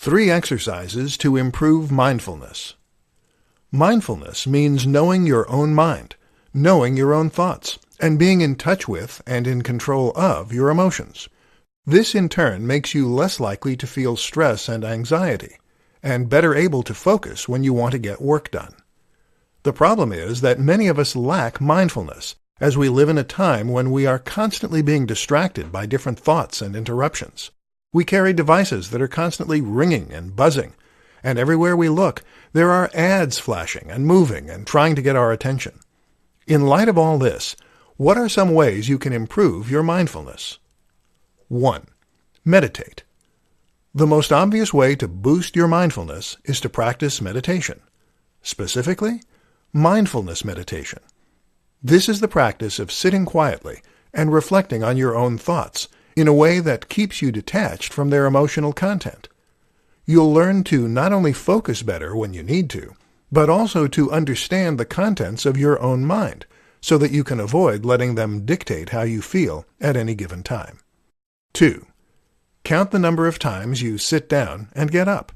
3 exercises to improve mindfulness. Mindfulness means knowing your own mind, knowing your own thoughts, and being in touch with and in control of your emotions. This in turn makes you less likely to feel stress and anxiety, and better able to focus when you want to get work done. The problem is that many of us lack mindfulness, as we live in a time when we are constantly being distracted by different thoughts and interruptions. We carry devices that are constantly ringing and buzzing, and everywhere we look, there are ads flashing and moving and trying to get our attention. In light of all this, what are some ways you can improve your mindfulness? 1. Meditate. The most obvious way to boost your mindfulness is to practice meditation. Specifically, mindfulness meditation. This is the practice of sitting quietly and reflecting on your own thoughts in a way that keeps you detached from their emotional content. You'll learn to not only focus better when you need to, but also to understand the contents of your own mind, so that you can avoid letting them dictate how you feel at any given time. 2. Count the number of times you sit down and get up.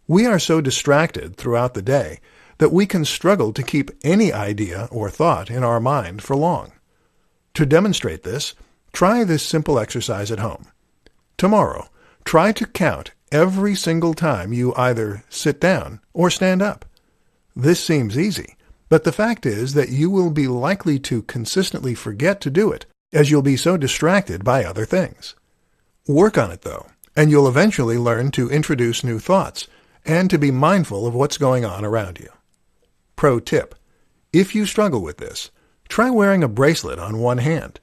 We are so distracted throughout the day that we can struggle to keep any idea or thought in our mind for long. To demonstrate this, try this simple exercise at home. Tomorrow, try to count every single time you either sit down or stand up. This seems easy, but the fact is that you will be likely to consistently forget to do it, as you'll be so distracted by other things. Work on it, though, and you'll eventually learn to introduce new thoughts and to be mindful of what's going on around you. Pro tip: if you struggle with this, try wearing a bracelet on one hand.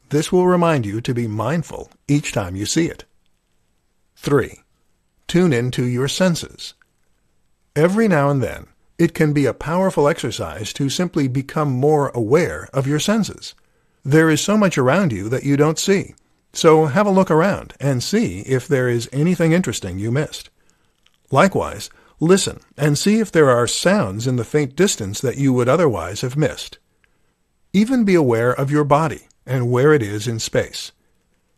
This will remind you to be mindful each time you see it. 3. Tune into your senses. Every now and then, it can be a powerful exercise to simply become more aware of your senses. There is so much around you that you don't see, so have a look around and see if there is anything interesting you missed. Likewise, listen and see if there are sounds in the faint distance that you would otherwise have missed. Even be aware of your body and where it is in space.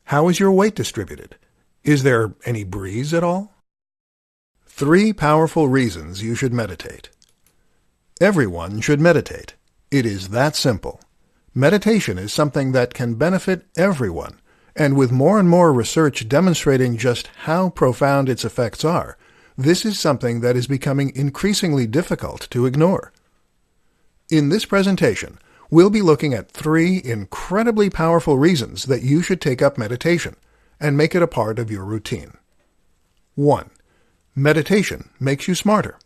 How is your weight distributed? Is there any breeze at all? 3 powerful reasons you should meditate. Everyone should meditate. It is that simple. Meditation is something that can benefit everyone, and with more and more research demonstrating just how profound its effects are, this is something that is becoming increasingly difficult to ignore. In this presentation, we'll be looking at 3 incredibly powerful reasons that you should take up meditation and make it a part of your routine. 1. Meditation makes you smarter.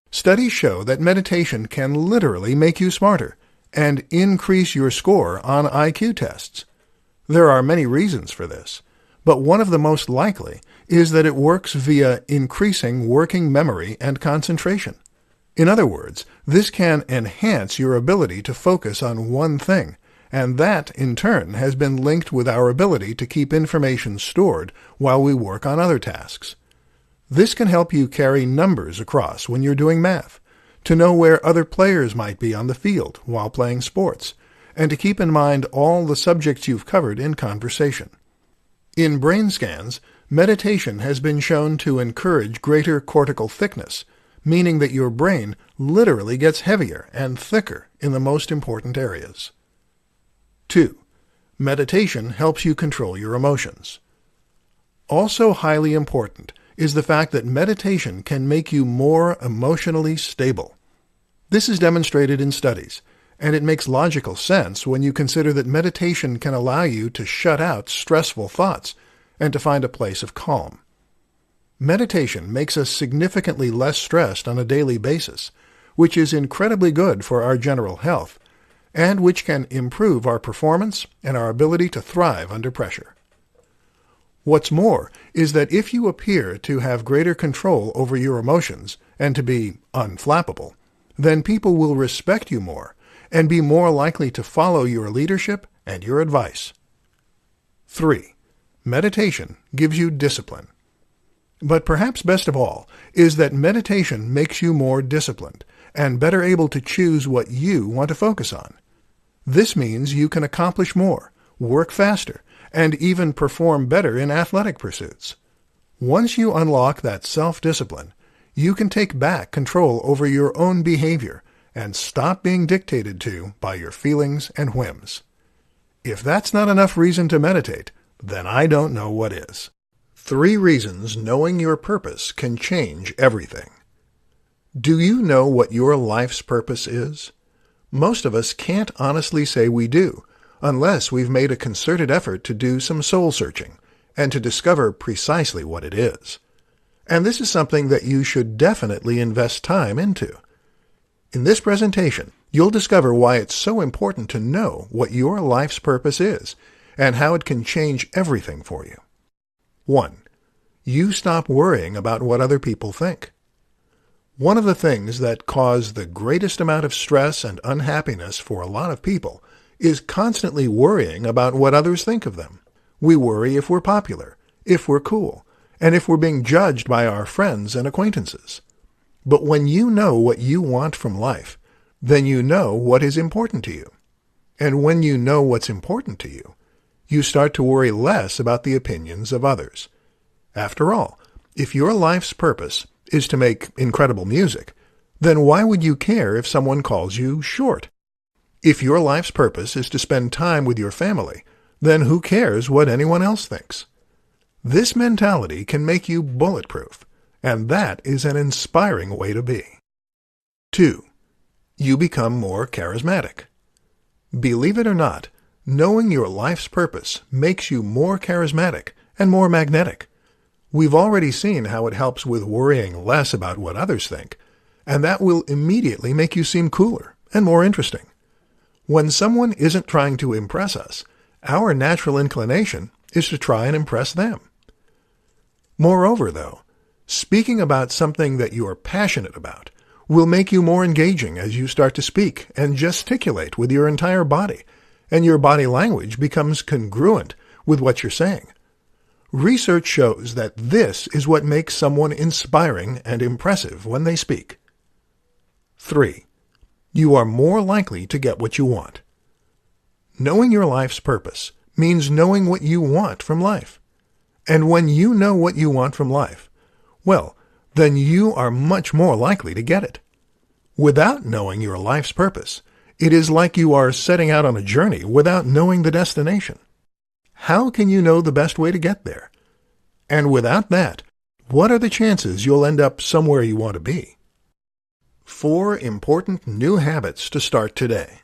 Studies show that meditation can literally make you smarter and increase your score on IQ tests. There are many reasons for this, but one of the most likely is that it works via increasing working memory and concentration. In other words, this can enhance your ability to focus on one thing, and that, in turn, has been linked with our ability to keep information stored while we work on other tasks. This can help you carry numbers across when you're doing math, to know where other players might be on the field while playing sports, and to keep in mind all the subjects you've covered in conversation. In brain scans, meditation has been shown to encourage greater cortical thickness, meaning that your brain literally gets heavier and thicker in the most important areas. 2. Meditation helps you control your emotions. Also highly important is the fact that meditation can make you more emotionally stable. This is demonstrated in studies, and it makes logical sense when you consider that meditation can allow you to shut out stressful thoughts and to find a place of calm. Meditation makes us significantly less stressed on a daily basis, which is incredibly good for our general health, and which can improve our performance and our ability to thrive under pressure. What's more is that if you appear to have greater control over your emotions and to be unflappable, then people will respect you more and be more likely to follow your leadership and your advice. 3. Meditation gives you discipline. But perhaps best of all is that meditation makes you more disciplined and better able to choose what you want to focus on. This means you can accomplish more, work faster, and even perform better in athletic pursuits. Once you unlock that self-discipline, you can take back control over your own behavior and stop being dictated to by your feelings and whims. If that's not enough reason to meditate, then I don't know what is. 3 reasons knowing your purpose can change everything. Do you know what your life's purpose is? Most of us can't honestly say we do, unless we've made a concerted effort to do some soul-searching and to discover precisely what it is. And this is something that you should definitely invest time into. In this presentation, you'll discover why it's so important to know what your life's purpose is and how it can change everything for you. 1. You stop worrying about what other people think. One of the things that cause the greatest amount of stress and unhappiness for a lot of people is constantly worrying about what others think of them. We worry if we're popular, if we're cool, and if we're being judged by our friends and acquaintances. But when you know what you want from life, then you know what is important to you. And when you know what's important to you, you start to worry less about the opinions of others. After all, if your life's purpose is to make incredible music, then why would you care if someone calls you short? If your life's purpose is to spend time with your family, then who cares what anyone else thinks? This mentality can make you bulletproof, and that is an inspiring way to be. 2. You become more charismatic. Believe it or not, knowing your life's purpose makes you more charismatic and more magnetic. We've already seen how it helps with worrying less about what others think, and that will immediately make you seem cooler and more interesting. When someone isn't trying to impress us, our natural inclination is to try and impress them. Moreover, though, speaking about something that you are passionate about will make you more engaging as you start to speak and gesticulate with your entire body, and your body language becomes congruent with what you're saying. Research shows that this is what makes someone inspiring and impressive when they speak. 3. You are more likely to get what you want. Knowing your life's purpose means knowing what you want from life. And when you know what you want from life, well, then you are much more likely to get it. Without knowing your life's purpose, it is like you are setting out on a journey without knowing the destination. How can you know the best way to get there? And without that, what are the chances you'll end up somewhere you want to be? 4 important new habits to start today.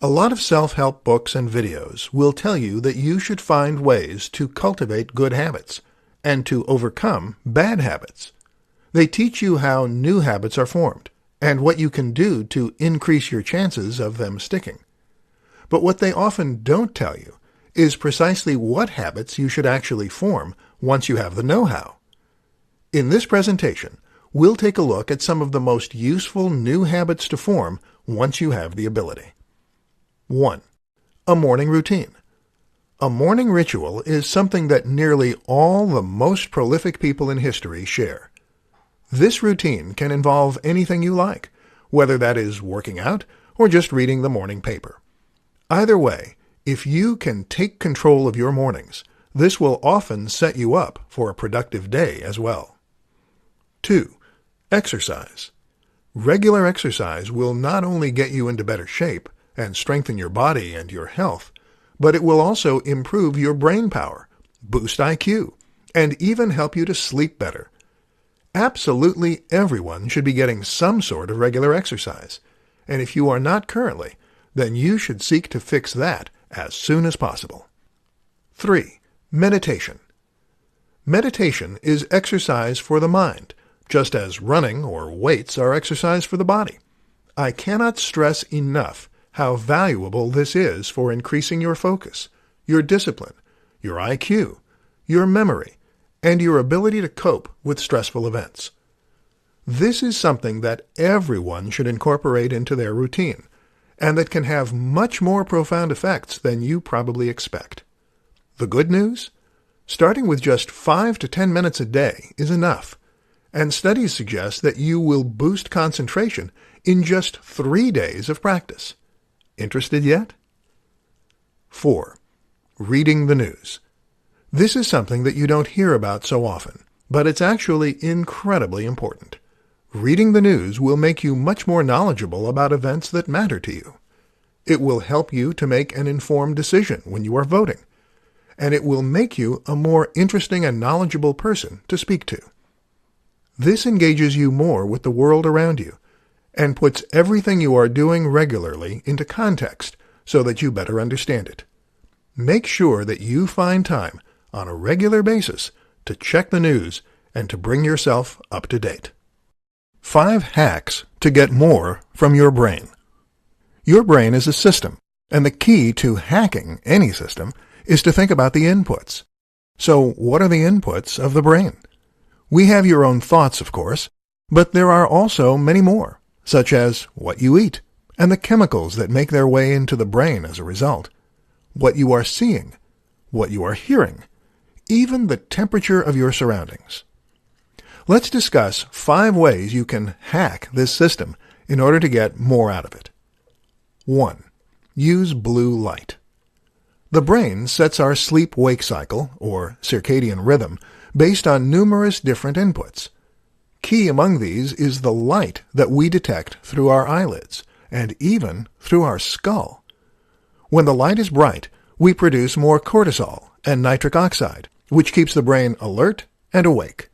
A lot of self-help books and videos will tell you that you should find ways to cultivate good habits and to overcome bad habits. They teach you how new habits are formed and what you can do to increase your chances of them sticking. But what they often don't tell you is precisely what habits you should actually form once you have the know-how. In this presentation, we'll take a look at some of the most useful new habits to form once you have the ability. 1. A morning routine. A morning ritual is something that nearly all the most prolific people in history share. This routine can involve anything you like, whether that is working out or just reading the morning paper. Either way, if you can take control of your mornings, this will often set you up for a productive day as well. 2. Exercise. Regular exercise will not only get you into better shape and strengthen your body and your health, but it will also improve your brain power, boost IQ, and even help you to sleep better. Absolutely everyone should be getting some sort of regular exercise, and if you are not currently, then you should seek to fix that as soon as possible. 3. Meditation. Meditation is exercise for the mind, just as running or weights are exercise for the body. I cannot stress enough how valuable this is for increasing your focus, your discipline, your IQ, your memory, and your ability to cope with stressful events. This is something that everyone should incorporate into their routine, and that can have much more profound effects than you probably expect. The good news? Starting with just 5 to 10 minutes a day is enough, and studies suggest that you will boost concentration in just 3 days of practice. Interested yet? 4. Reading the news. This is something that you don't hear about so often, but it's actually incredibly important. Reading the news will make you much more knowledgeable about events that matter to you. It will help you to make an informed decision when you are voting, and it will make you a more interesting and knowledgeable person to speak to. This engages you more with the world around you and puts everything you are doing regularly into context so that you better understand it. Make sure that you find time on a regular basis to check the news and to bring yourself up to date. 5 hacks to get more from your brain. Your brain is a system, and the key to hacking any system is to think about the inputs. So what are the inputs of the brain? We have your own thoughts, of course, but there are also many more, such as what you eat and the chemicals that make their way into the brain as a result, what you are seeing, what you are hearing, even the temperature of your surroundings. Let's discuss 5 ways you can hack this system in order to get more out of it. 1. Use blue light. The brain sets our sleep-wake cycle, or circadian rhythm, based on numerous different inputs. Key among these is the light that we detect through our eyelids, and even through our skull. When the light is bright, we produce more cortisol and nitric oxide, which keeps the brain alert and awake.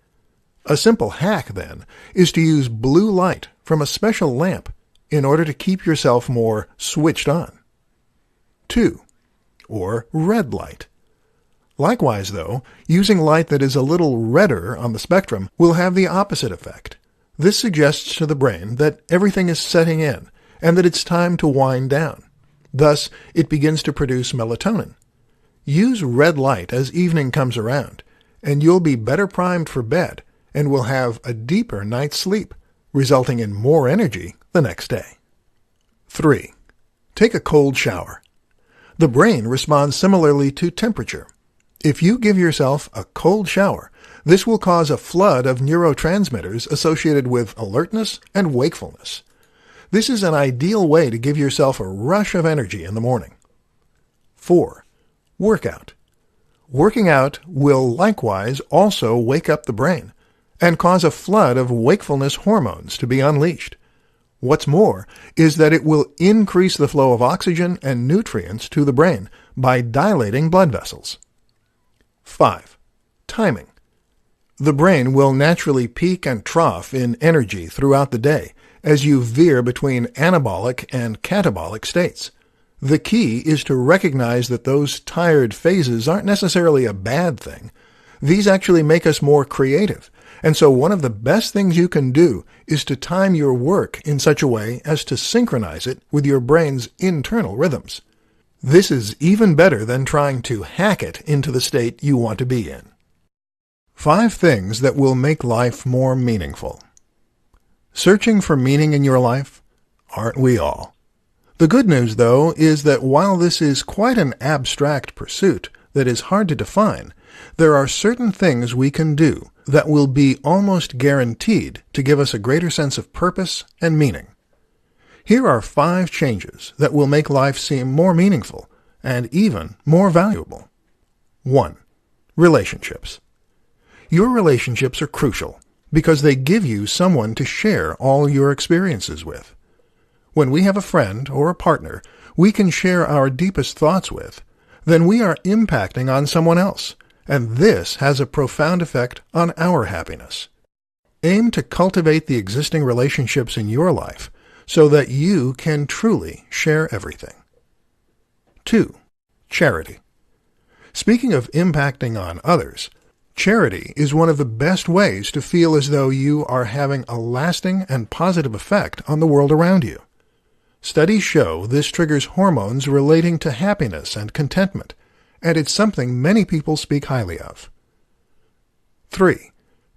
A simple hack, then, is to use blue light from a special lamp in order to keep yourself more switched on. 2. Or red light. Likewise, though, using light that is a little redder on the spectrum will have the opposite effect. This suggests to the brain that everything is setting in and that it's time to wind down. Thus, it begins to produce melatonin. Use red light as evening comes around, and you'll be better primed for bed and will have a deeper night's sleep, resulting in more energy the next day. 3. Take a cold shower. The brain responds similarly to temperature. If you give yourself a cold shower, this will cause a flood of neurotransmitters associated with alertness and wakefulness. This is an ideal way to give yourself a rush of energy in the morning. 4. Workout. Working out will likewise also wake up the brain and cause a flood of wakefulness hormones to be unleashed. What's more is that it will increase the flow of oxygen and nutrients to the brain by dilating blood vessels. 5. Timing. The brain will naturally peak and trough in energy throughout the day as you veer between anabolic and catabolic states. The key is to recognize that those tired phases aren't necessarily a bad thing. These actually make us more creative, and so one of the best things you can do is to time your work in such a way as to synchronize it with your brain's internal rhythms. This is even better than trying to hack it into the state you want to be in. 5 things that will make life more meaningful. Searching for meaning in your life? Aren't we all? The good news, though, is that while this is quite an abstract pursuit that is hard to define, there are certain things we can do that will be almost guaranteed to give us a greater sense of purpose and meaning. Here are 5 changes that will make life seem more meaningful and even more valuable. 1. Relationships. Your relationships are crucial because they give you someone to share all your experiences with. When we have a friend or a partner we can share our deepest thoughts with, then we are impacting on someone else, and this has a profound effect on our happiness. Aim to cultivate the existing relationships in your life so that you can truly share everything. 2. Charity. Speaking of impacting on others, charity is one of the best ways to feel as though you are having a lasting and positive effect on the world around you. Studies show this triggers hormones relating to happiness and contentment, and it's something many people speak highly of. 3.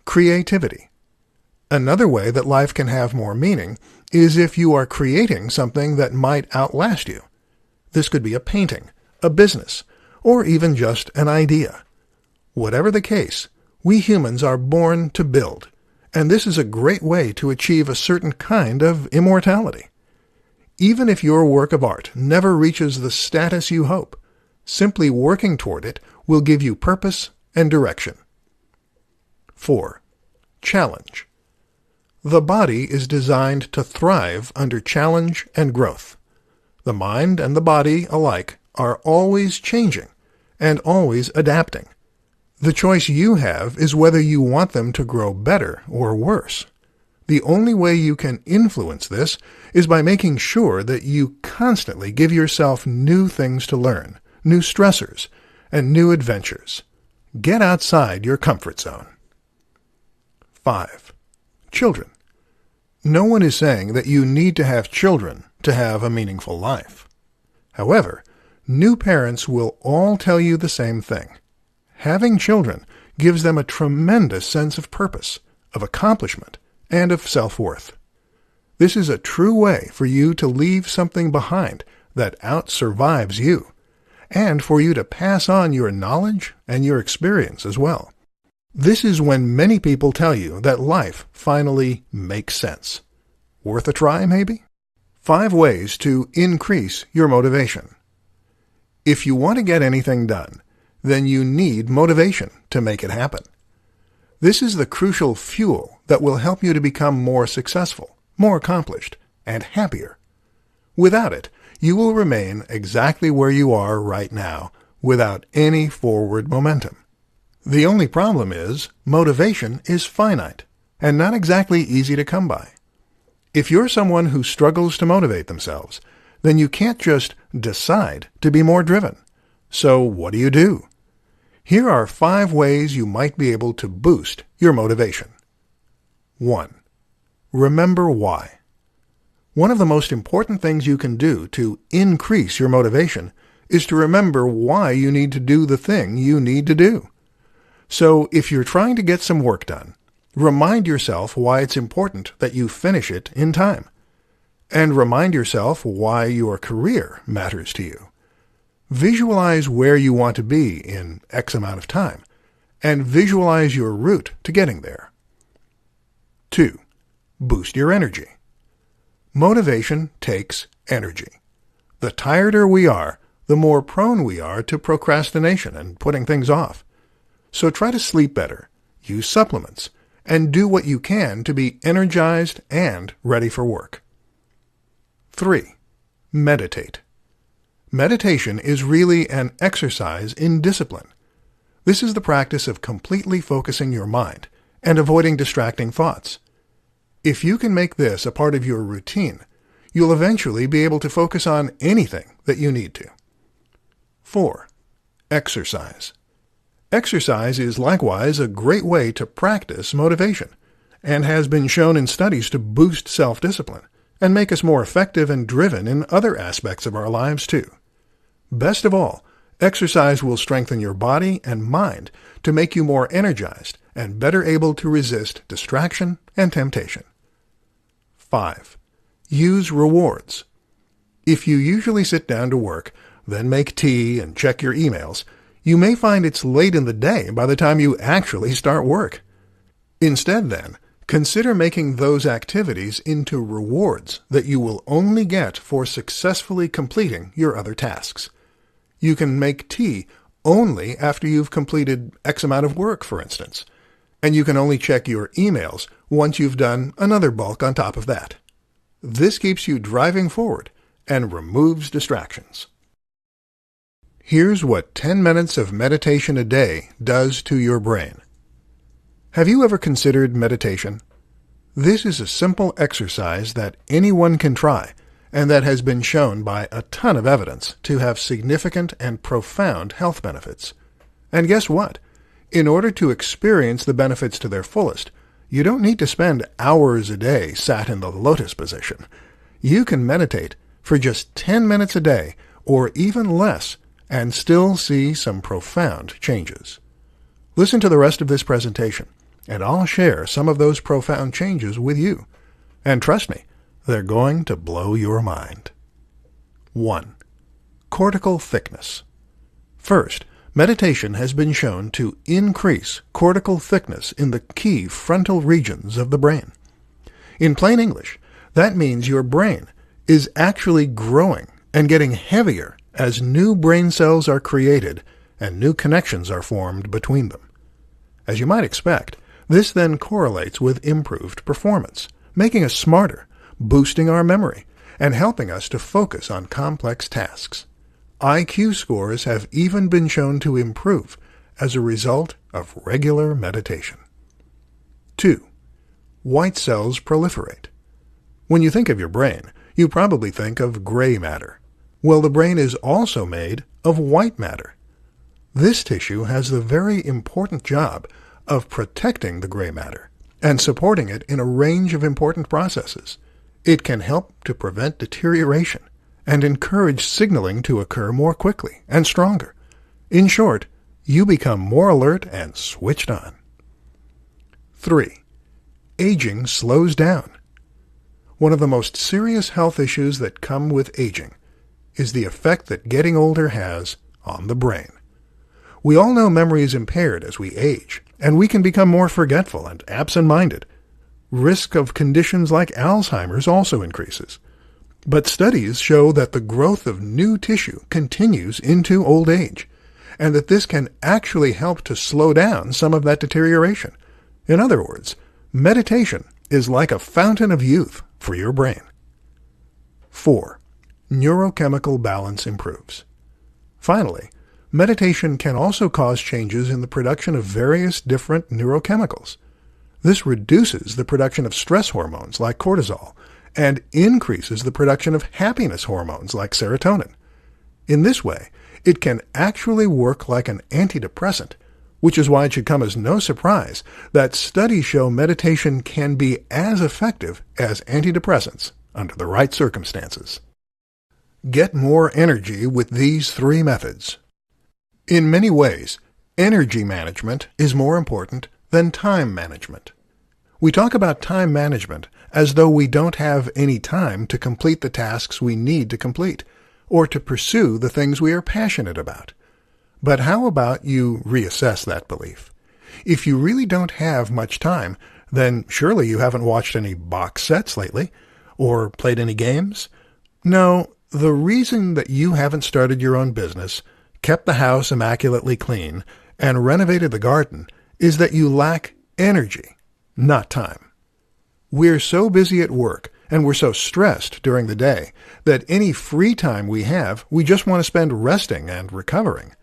Creativity. Another way that life can have more meaning is if you are creating something that might outlast you. This could be a painting, a business, or even just an idea. Whatever the case, we humans are born to build, and this is a great way to achieve a certain kind of immortality. Even if your work of art never reaches the status you hope, simply working toward it will give you purpose and direction. 4. Challenge. The body is designed to thrive under challenge and growth. The mind and the body alike are always changing and always adapting. The choice you have is whether you want them to grow better or worse. The only way you can influence this is by making sure that you constantly give yourself new things to learn, new stressors, and new adventures. Get outside your comfort zone. 5. Children. No one is saying that you need to have children to have a meaningful life. However, new parents will all tell you the same thing. Having children gives them a tremendous sense of purpose, of accomplishment, and of self-worth. This is a true way for you to leave something behind that out-survives you, and for you to pass on your knowledge and your experience as well. This is when many people tell you that life finally makes sense. Worth a try, maybe? 5 ways to increase your motivation. If you want to get anything done, then you need motivation to make it happen. This is the crucial fuel that will help you to become more successful, more accomplished, and happier. Without it, you will remain exactly where you are right now, without any forward momentum. The only problem is, motivation is finite, and not exactly easy to come by. If you're someone who struggles to motivate themselves, then you can't just decide to be more driven. So what do? Here are 5 ways you might be able to boost your motivation. 1. Remember why. One of the most important things you can do to increase your motivation is to remember why you need to do the thing you need to do. So if you're trying to get some work done, remind yourself why it's important that you finish it in time. And remind yourself why your career matters to you. Visualize where you want to be in X amount of time, and visualize your route to getting there. 2. Boost your energy. Motivation takes energy. The tireder we are, the more prone we are to procrastination and putting things off. So try to sleep better, use supplements, and do what you can to be energized and ready for work. 3. Meditate. Meditation is really an exercise in discipline. This is the practice of completely focusing your mind and avoiding distracting thoughts. If you can make this a part of your routine, you'll eventually be able to focus on anything that you need to. 4. Exercise. Exercise is likewise a great way to practice motivation, and has been shown in studies to boost self-discipline and make us more effective and driven in other aspects of our lives too. Best of all, exercise will strengthen your body and mind to make you more energized and better able to resist distraction and temptation. 5. Use rewards. If you usually sit down to work, then make tea and check your emails, you may find it's late in the day by the time you actually start work. Instead, then, consider making those activities into rewards that you will only get for successfully completing your other tasks. You can make tea only after you've completed X amount of work, for instance, and you can only check your emails once you've done another bulk on top of that. This keeps you driving forward and removes distractions. Here's what 10 minutes of meditation a day does to your brain. Have you ever considered meditation? This is a simple exercise that anyone can try, and that has been shown by a ton of evidence to have significant and profound health benefits. And guess what? In order to experience the benefits to their fullest, you don't need to spend hours a day sat in the lotus position. You can meditate for just 10 minutes a day, or even less, and still see some profound changes. Listen to the rest of this presentation, and I'll share some of those profound changes with you. And trust me, they're going to blow your mind. 1. Cortical thickness. First, meditation has been shown to increase cortical thickness in the key frontal regions of the brain. In plain English, that means your brain is actually growing and getting heavier as new brain cells are created and new connections are formed between them. As you might expect, this then correlates with improved performance, making us smarter, boosting our memory, and helping us to focus on complex tasks. IQ scores have even been shown to improve as a result of regular meditation. 2. White cells proliferate. When you think of your brain, you probably think of gray matter. Well, the brain is also made of white matter. This tissue has the very important job of protecting the gray matter and supporting it in a range of important processes. It can help to prevent deterioration and encourage signaling to occur more quickly and stronger. In short, you become more alert and switched on. 3. Aging slows down. One of the most serious health issues that come with aging is the effect that getting older has on the brain. We all know memory is impaired as we age, and we can become more forgetful and absent-minded. Risk of conditions like Alzheimer's also increases. But studies show that the growth of new tissue continues into old age, and that this can actually help to slow down some of that deterioration. In other words, meditation is like a fountain of youth for your brain. 4. Neurochemical balance improves. Finally, meditation can also cause changes in the production of various different neurochemicals. This reduces the production of stress hormones like cortisol and increases the production of happiness hormones like serotonin. In this way, it can actually work like an antidepressant, which is why it should come as no surprise that studies show meditation can be as effective as antidepressants under the right circumstances. Get more energy with these 3 methods. In many ways, energy management is more important than time management. We talk about time management as though we don't have any time to complete the tasks we need to complete, or to pursue the things we are passionate about. But how about you reassess that belief? If you really don't have much time, then surely you haven't watched any box sets lately, or played any games? No, the reason that you haven't started your own business, kept the house immaculately clean, and renovated the garden is that you lack energy, not time. We're so busy at work, and we're so stressed during the day, that any free time we have, we just want to spend resting and recovering.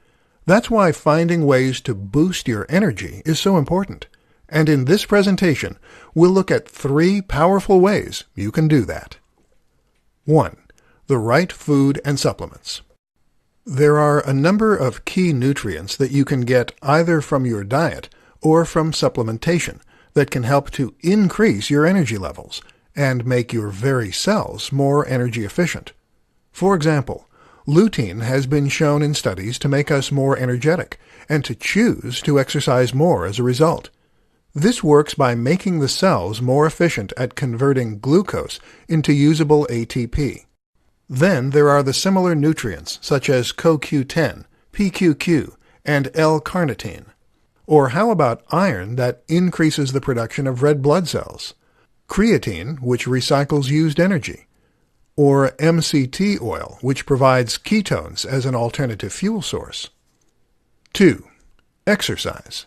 That's why finding ways to boost your energy is so important. And in this presentation, we'll look at 3 powerful ways you can do that. 1. The right food and supplements. There are a number of key nutrients that you can get either from your diet or from supplementation that can help to increase your energy levels and make your very cells more energy efficient. For example, lutein has been shown in studies to make us more energetic and to choose to exercise more as a result. This works by making the cells more efficient at converting glucose into usable ATP. Then there are the similar nutrients such as CoQ10, PQQ, and L-carnitine. Or how about iron that increases the production of red blood cells? Creatine, which recycles used energy? Or MCT oil, which provides ketones as an alternative fuel source? 2. Exercise.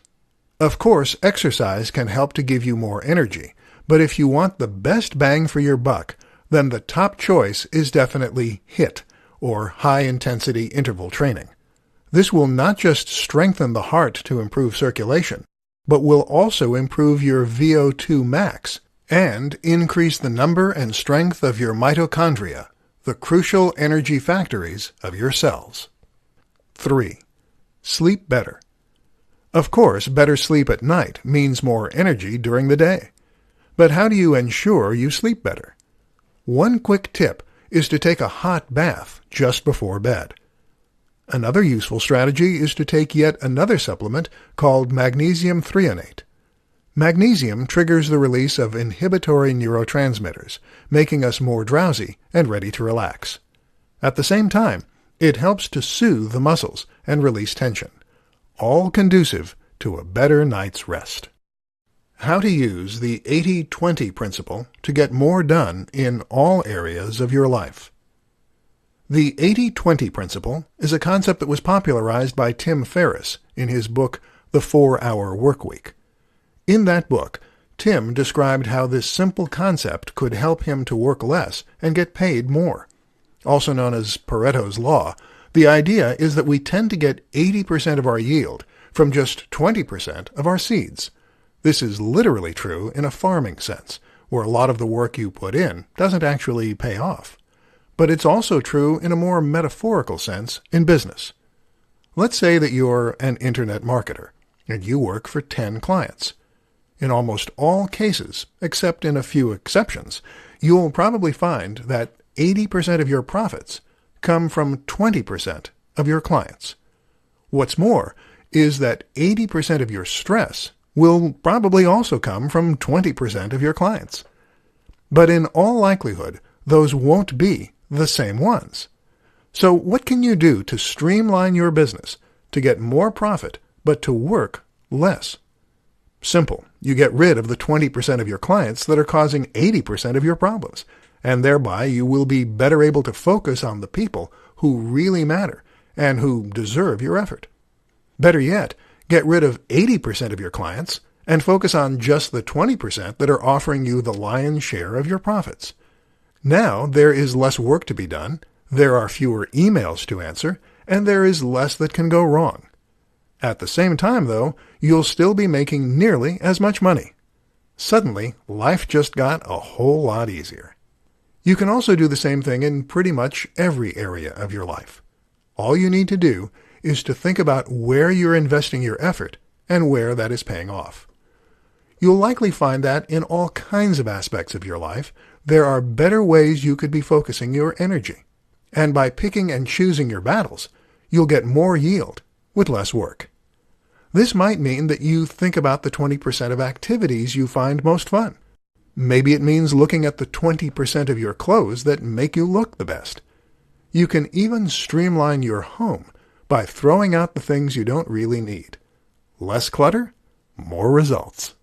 Of course, exercise can help to give you more energy, but if you want the best bang for your buck, then the top choice is definitely HIIT, or high-intensity interval training. This will not just strengthen the heart to improve circulation, but will also improve your VO2 max and increase the number and strength of your mitochondria, the crucial energy factories of your cells. 3. Sleep better. Of course, better sleep at night means more energy during the day. But how do you ensure you sleep better? One quick tip is to take a hot bath just before bed. Another useful strategy is to take yet another supplement called magnesium threonate. Magnesium triggers the release of inhibitory neurotransmitters, making us more drowsy and ready to relax. At the same time, it helps to soothe the muscles and release tension, all conducive to a better night's rest. How to use the 80-20 principle to get more done in all areas of your life. The 80-20 principle is a concept that was popularized by Tim Ferriss in his book, The 4-Hour Workweek. In that book, Tim described how this simple concept could help him to work less and get paid more. Also known as Pareto's Law, the idea is that we tend to get 80% of our yield from just 20% of our seeds. This is literally true in a farming sense, where a lot of the work you put in doesn't actually pay off. But it's also true in a more metaphorical sense in business. Let's say that you're an internet marketer, and you work for 10 clients. In almost all cases, except in a few exceptions, you'll probably find that 80% of your profits come from 20% of your clients. What's more is that 80% of your stress will probably also come from 20% of your clients. But in all likelihood, those won't be the same ones. So what can you do to streamline your business to get more profit but to work less? Simple. You get rid of the 20% of your clients that are causing 80% of your problems, and thereby you will be better able to focus on the people who really matter and who deserve your effort. Better yet, get rid of 80% of your clients and focus on just the 20% that are offering you the lion's share of your profits. Now there is less work to be done, there are fewer emails to answer, and there is less that can go wrong. At the same time, though, you'll still be making nearly as much money. Suddenly, life just got a whole lot easier. You can also do the same thing in pretty much every area of your life. All you need to do is to think about where you're investing your effort and where that is paying off. You'll likely find that in all kinds of aspects of your life, there are better ways you could be focusing your energy. And by picking and choosing your battles, you'll get more yield with less work. This might mean that you think about the 20% of activities you find most fun. Maybe it means looking at the 20% of your clothes that make you look the best. You can even streamline your home by throwing out the things you don't really need. Less clutter, more results.